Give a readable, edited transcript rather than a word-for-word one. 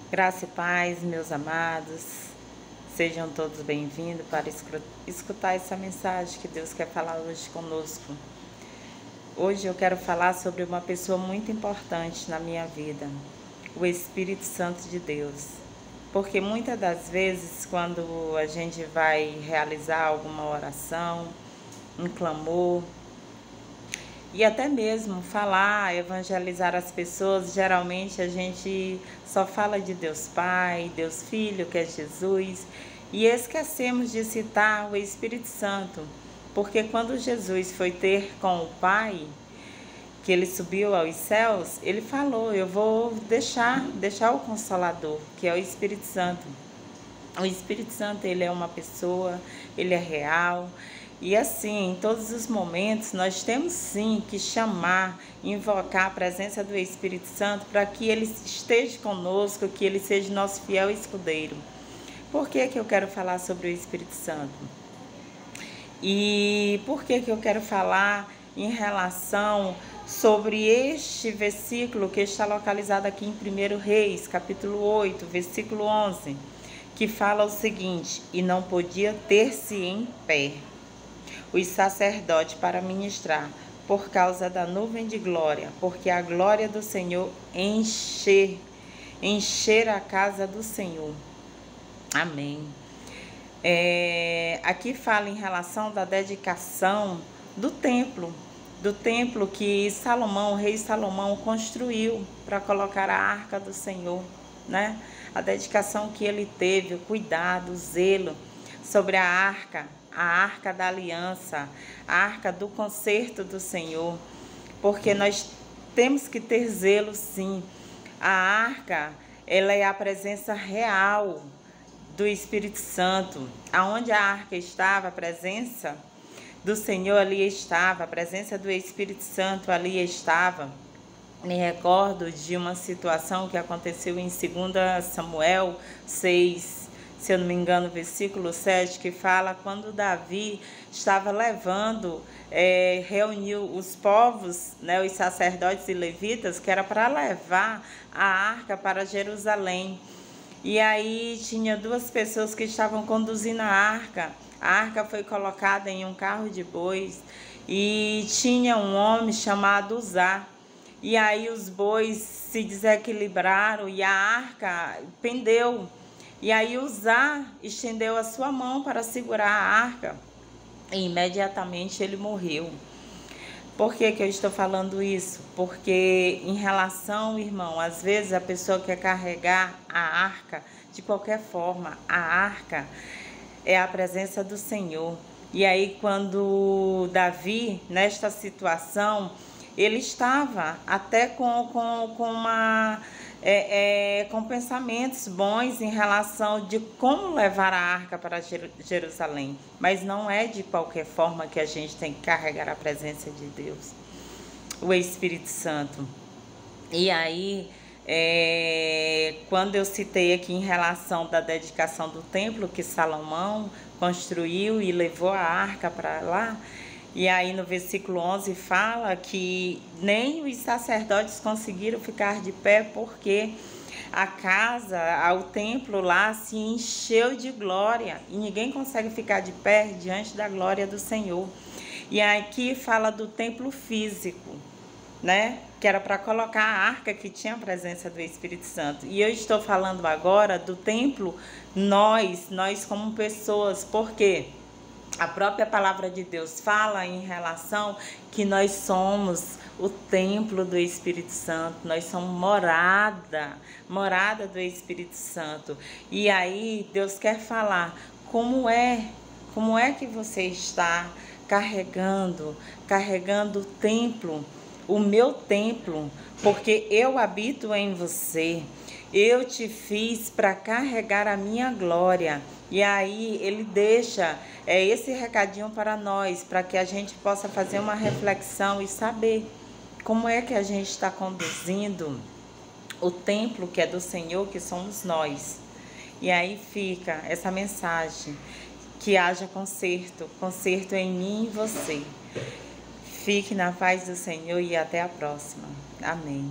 Graça e paz, meus amados, sejam todos bem-vindos para escutar essa mensagem que Deus quer falar hoje conosco. Hoje eu quero falar sobre uma pessoa muito importante na minha vida, o Espírito Santo de Deus. Porque muitas das vezes, quando a gente vai realizar alguma oração, um clamor, e até mesmo falar, evangelizar as pessoas, geralmente a gente só fala de Deus Pai, Deus Filho, que é Jesus, e esquecemos de citar o Espírito Santo, porque quando Jesus foi ter com o Pai, que ele subiu aos céus, ele falou: eu vou deixar o Consolador, que é o Espírito Santo. O Espírito Santo, ele é uma pessoa, ele é real. E assim, em todos os momentos, nós temos sim que chamar, invocar a presença do Espírito Santo para que ele esteja conosco, que ele seja nosso fiel escudeiro. Por que eu quero falar sobre o Espírito Santo? E por que eu quero falar em relação sobre este versículo que está localizado aqui em 1 Reis, capítulo 8, versículo 11, que fala o seguinte: e não podia ter-se em pé os sacerdotes para ministrar, por causa da nuvem de glória, porque a glória do Senhor encher a casa do Senhor. Amém. Aqui fala em relação da dedicação do templo que Salomão, o rei Salomão, construiu para colocar a arca do Senhor, né? A dedicação que ele teve, o cuidado, o zelo sobre a arca da aliança, a arca do concerto do Senhor, porque nós temos que ter zelo, sim. A arca, ela é a presença real do Espírito Santo. Aonde a arca estava, a presença do Senhor ali estava, a presença do Espírito Santo ali estava. Me recordo de uma situação que aconteceu em 2 Samuel 6, se eu não me engano, versículo 7, que fala quando Davi estava levando, reuniu os povos, né, os sacerdotes e levitas, que era para levar a arca para Jerusalém. E aí tinha duas pessoas que estavam conduzindo a arca. A arca foi colocada em um carro de bois e tinha um homem chamado Uzá. E aí os bois se desequilibraram e a arca pendeu. E aí Uzá estendeu a sua mão para segurar a arca e imediatamente ele morreu. Por que eu estou falando isso? Porque em relação, irmão, às vezes a pessoa quer carregar a arca de qualquer forma. A arca é a presença do Senhor. E aí quando Davi, nesta situação, ele estava até com pensamentos bons em relação de como levar a arca para Jerusalém. Mas não é de qualquer forma que a gente tem que carregar a presença de Deus, o Espírito Santo. E aí, quando eu citei aqui em relação da dedicação do templo que Salomão construiu e levou a arca para lá, e aí no versículo 11 fala que nem os sacerdotes conseguiram ficar de pé porque a casa, o templo lá se encheu de glória e ninguém consegue ficar de pé diante da glória do Senhor. E aqui fala do templo físico, né? Que era para colocar a arca que tinha a presença do Espírito Santo. E eu estou falando agora do templo, nós como pessoas, porque a própria palavra de Deus fala em relação que nós somos o templo do Espírito Santo, nós somos morada do Espírito Santo. E aí Deus quer falar como é que você está carregando o templo, o meu templo, porque eu habito em você. Eu te fiz para carregar a minha glória. E aí ele deixa esse recadinho para nós, para que a gente possa fazer uma reflexão e saber como é que a gente está conduzindo o templo que é do Senhor, que somos nós. E aí fica essa mensagem, que haja conserto em mim e você. Fique na paz do Senhor e até a próxima. Amém.